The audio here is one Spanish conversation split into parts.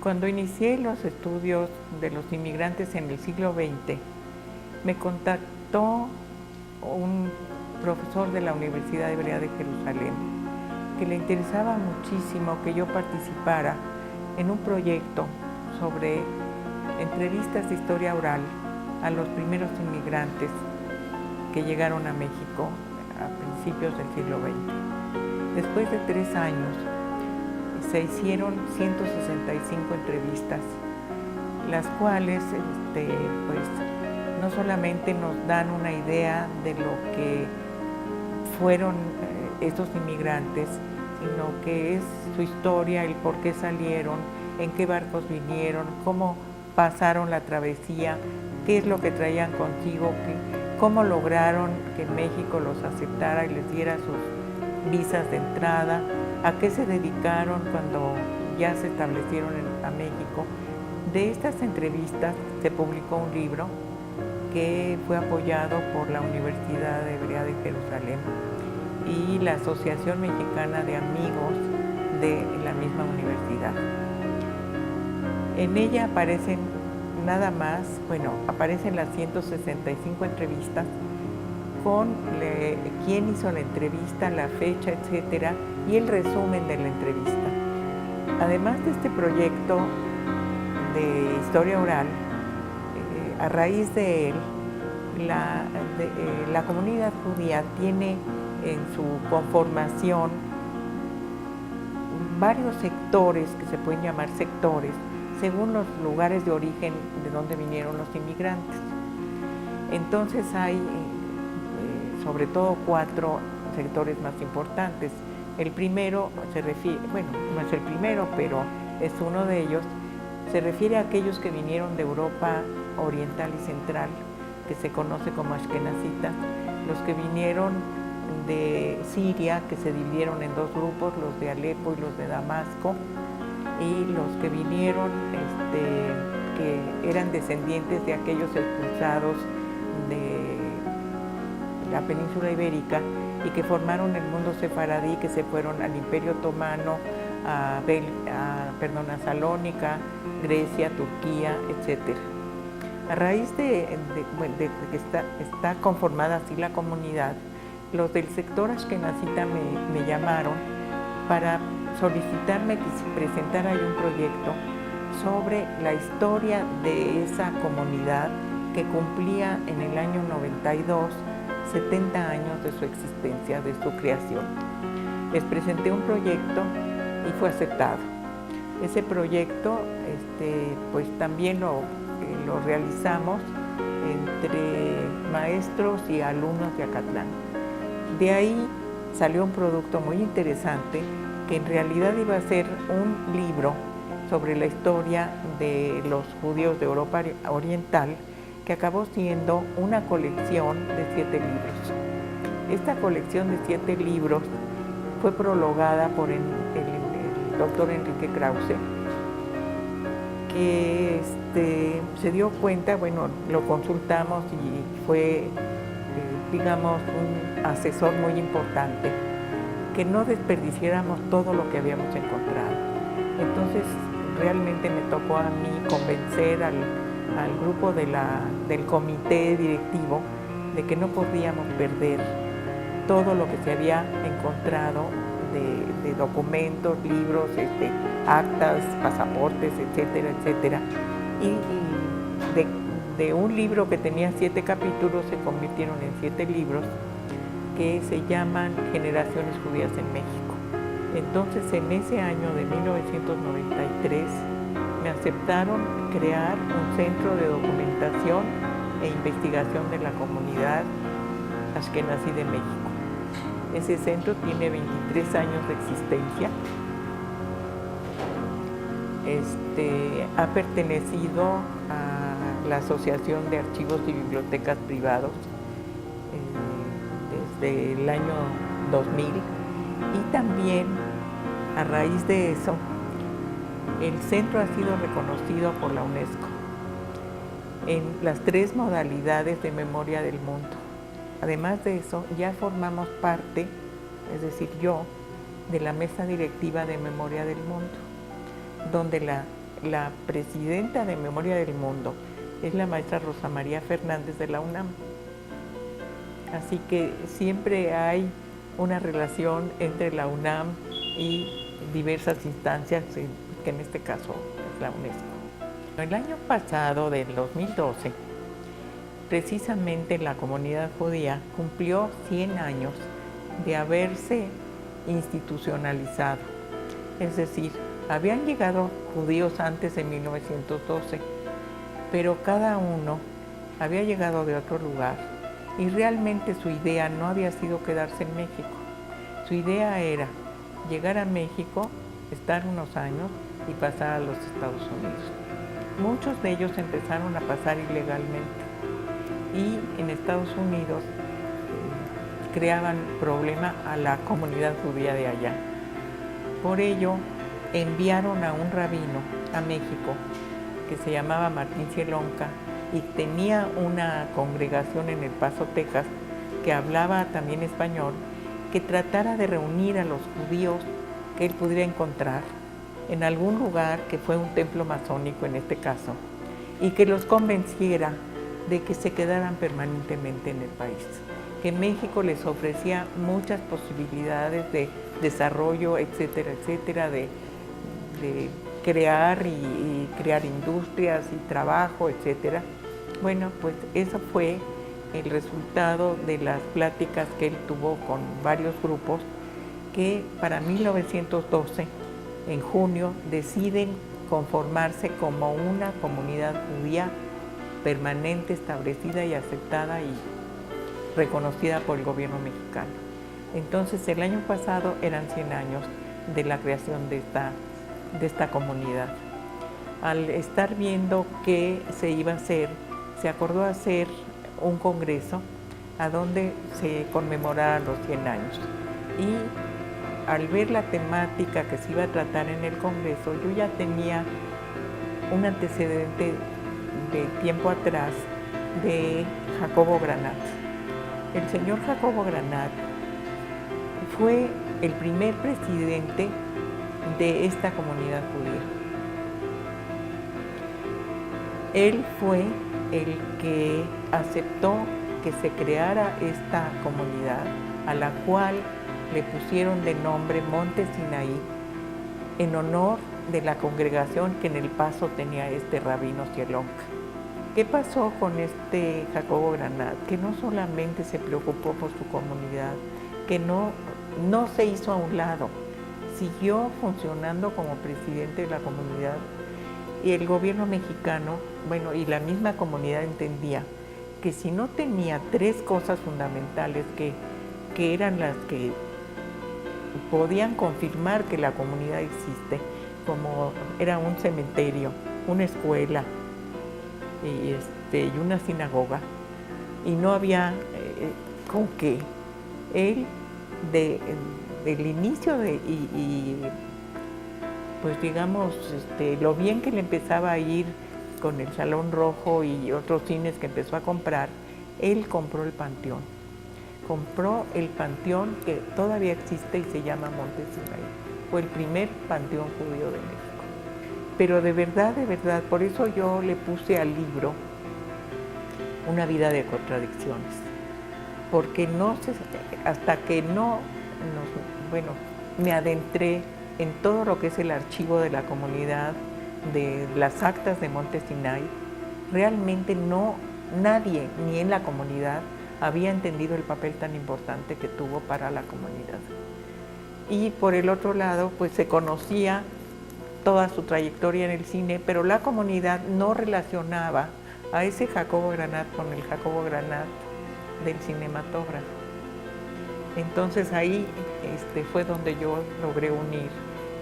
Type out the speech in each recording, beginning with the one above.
Cuando inicié los estudios de los inmigrantes en el siglo XX, me contactó un profesor de la Universidad Hebrea de Jerusalén, que le interesaba muchísimo que yo participara en un proyecto sobre entrevistas de historia oral a los primeros inmigrantes que llegaron a México a principios del siglo XX. Después de 3 años, se hicieron 165 entrevistas, las cuales pues, no solamente nos dan una idea de lo que fueron estos inmigrantes, sino que es su historia, el por qué salieron, en qué barcos vinieron, cómo pasaron la travesía, qué es lo que traían consigo, cómo lograron que México los aceptara y les diera sus visas de entrada, a qué se dedicaron cuando ya se establecieron a México. De estas entrevistas se publicó un libro que fue apoyado por la Universidad Hebrea de Jerusalén y la Asociación Mexicana de Amigos de la misma universidad. En ella aparecen aparecen las 165 entrevistas con quién hizo la entrevista, la fecha, etcétera, y el resumen de la entrevista. Además de este proyecto de historia oral, a raíz de él, la comunidad judía tiene en su conformación varios sectores que se pueden llamar sectores según los lugares de origen de donde vinieron los inmigrantes. Entonces hay sobre todo 4 sectores más importantes. El primero se refiere, no es el primero, pero es uno de ellos, se refiere a aquellos que vinieron de Europa Oriental y Central, que se conoce como ashkenazitas, los que vinieron de Siria, que se dividieron en 2 grupos, los de Alepo y los de Damasco, y los que vinieron, que eran descendientes de aquellos expulsados de la península ibérica y que formaron el mundo sefaradí, que se fueron al Imperio Otomano, a Salónica, Grecia, Turquía, etc. A raíz de que está conformada así la comunidad, los del sector ashkenazita me llamaron para solicitarme que se presentara ahí un proyecto sobre la historia de esa comunidad que cumplía en el año 92 70 años de su existencia, de su creación. Les presenté un proyecto y fue aceptado. Ese proyecto pues también lo realizamos entre maestros y alumnos de Acatlán. De ahí salió un producto muy interesante que en realidad iba a ser un libro sobre la historia de los judíos de Europa Oriental, que acabó siendo una colección de 7 libros. Esta colección de 7 libros fue prologada por el doctor Enrique Krause, que se dio cuenta, lo consultamos y fue, digamos, un asesor muy importante, que no desperdiciáramos todo lo que habíamos encontrado. Entonces, realmente me tocó a mí convencer al grupo del comité directivo de que no podíamos perder todo lo que se había encontrado de documentos, libros, actas, pasaportes, etcétera, etcétera. Y de un libro que tenía 7 capítulos se convirtieron en 7 libros que se llaman Generaciones Judías en México. Entonces, en ese año de 1993, me aceptaron crear un centro de documentación e investigación de la comunidad ashkenazí de México. Ese centro tiene 23 años de existencia. Ha pertenecido a la Asociación de Archivos y Bibliotecas Privados desde el año 2000, y también a raíz de eso el centro ha sido reconocido por la UNESCO en las 3 modalidades de memoria del mundo. Además de eso, ya formamos parte, es decir, yo, de la mesa directiva de Memoria del Mundo, donde la la presidenta de Memoria del Mundo es la maestra Rosa María Fernández de la UNAM. Así que siempre hay una relación entre la UNAM y diversas instancias, que en este caso es la UNESCO. El año pasado, del 2012, precisamente la comunidad judía cumplió 100 años de haberse institucionalizado. Es decir, habían llegado judíos antes de 1912, pero cada uno había llegado de otro lugar y realmente su idea no había sido quedarse en México. Su idea era llegar a México, estar unos años y pasar a los Estados Unidos. Muchos de ellos empezaron a pasar ilegalmente y en Estados Unidos creaban problema a la comunidad judía de allá. Por ello, enviaron a un rabino a México que se llamaba Martín Cielonca y tenía una congregación en El Paso, Texas, que hablaba también español, que tratara de reunir a los judíos que él pudiera encontrar en algún lugar, que fue un templo masónico en este caso, y que los convenciera de que se quedaran permanentemente en el país, que México les ofrecía muchas posibilidades de desarrollo, etcétera, etcétera, de crear y crear industrias y trabajo, etcétera. Bueno, pues eso fue el resultado de las pláticas que él tuvo con varios grupos que para 1912, en junio, deciden conformarse como una comunidad judía permanente, establecida y aceptada y reconocida por el gobierno mexicano. Entonces, el año pasado eran 100 años de la creación de esta comunidad. Al estar viendo qué se iba a hacer, se acordó hacer un congreso a donde se conmemoraran los 100 años. Y al ver la temática que se iba a tratar en el congreso, yo ya tenía un antecedente de tiempo atrás de Jacobo Granat. El señor Jacobo Granat fue el primer presidente de esta comunidad judía. Él fue el que aceptó que se creara esta comunidad, a la cual le pusieron de nombre Monte Sinaí, en honor de la congregación que en El Paso tenía este rabino Cielonca. ¿Qué pasó con este Jacobo Granat? Que no solamente se preocupó por su comunidad, que no se hizo a un lado, siguió funcionando como presidente de la comunidad, y el gobierno mexicano, bueno, y la misma comunidad entendía que si no tenía tres cosas fundamentales que eran las que podían confirmar que la comunidad existe, como era un cementerio, una escuela y una sinagoga, y no había con qué. Él, del inicio pues digamos, lo bien que le empezaba a ir con el Salón Rojo y otros cines que empezó a comprar, él compró el Panteón. Compró el Panteón que todavía existe y se llama Monte Sinaí. Fue el primer panteón judío de México. Pero de verdad, por eso yo le puse al libro Una vida de contradicciones. Porque hasta que me adentré en todo lo que es el archivo de la comunidad, de las actas de Monte Sinaí, realmente nadie, ni en la comunidad, había entendido el papel tan importante que tuvo para la comunidad. Y por el otro lado, pues se conocía toda su trayectoria en el cine, pero la comunidad no relacionaba a ese Jacobo Granat con el Jacobo Granat del cinematógrafo. Entonces ahí fue donde yo logré unir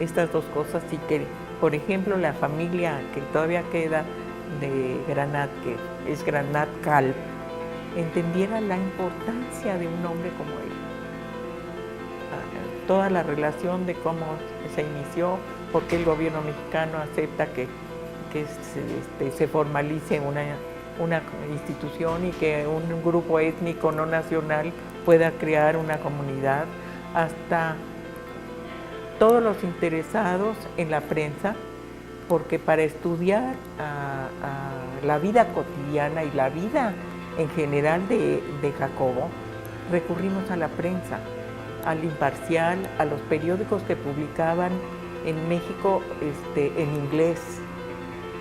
estas dos cosas y que, por ejemplo, la familia que todavía queda de Granat, que es Granat Calp, entendiera la importancia de un hombre como él. Toda la relación de cómo se inició, por qué el gobierno mexicano acepta que se formalice una institución y que un grupo étnico no nacional pueda crear una comunidad, hasta todos los interesados en la prensa porque para estudiar la vida cotidiana y la vida en general de Jacobo, recurrimos a la prensa, al Imparcial, a los periódicos que publicaban en México en inglés,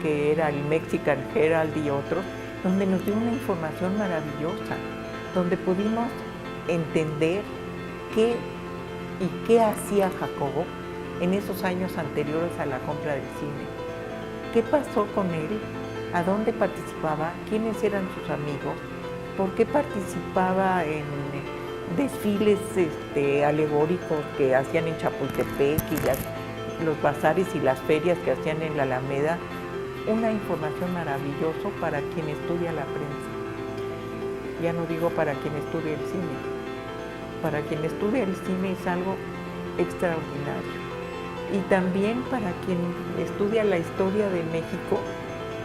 que era el Mexican Herald y otros, donde nos dio una información maravillosa, donde pudimos entender qué y qué hacía Jacobo en esos años anteriores a la compra del cine. ¿Qué pasó con él? ¿A dónde participaba? ¿Quiénes eran sus amigos? ¿Por qué participaba en desfiles alegóricos que hacían en Chapultepec y los bazares y las ferias que hacían en la Alameda? Una información maravillosa para quien estudia la prensa. Ya no digo para quien estudia el cine. Para quien estudia el cine es algo extraordinario. Y también para quien estudia la historia de México,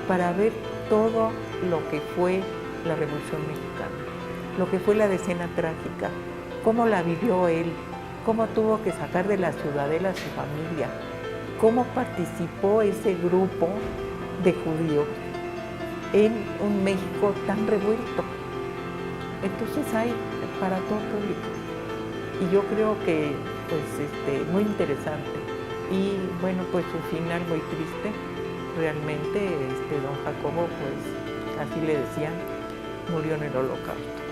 para ver todo lo que fue la Revolución Mexicana, lo que fue la Decena Trágica, cómo la vivió él, cómo tuvo que sacar de la ciudadela a su familia, cómo participó ese grupo de judíos en un México tan revuelto. Entonces hay para todo público. Y yo creo que muy interesante. Y bueno, pues su final muy triste. Realmente don Jacobo, pues así le decían, murió en el Holocausto.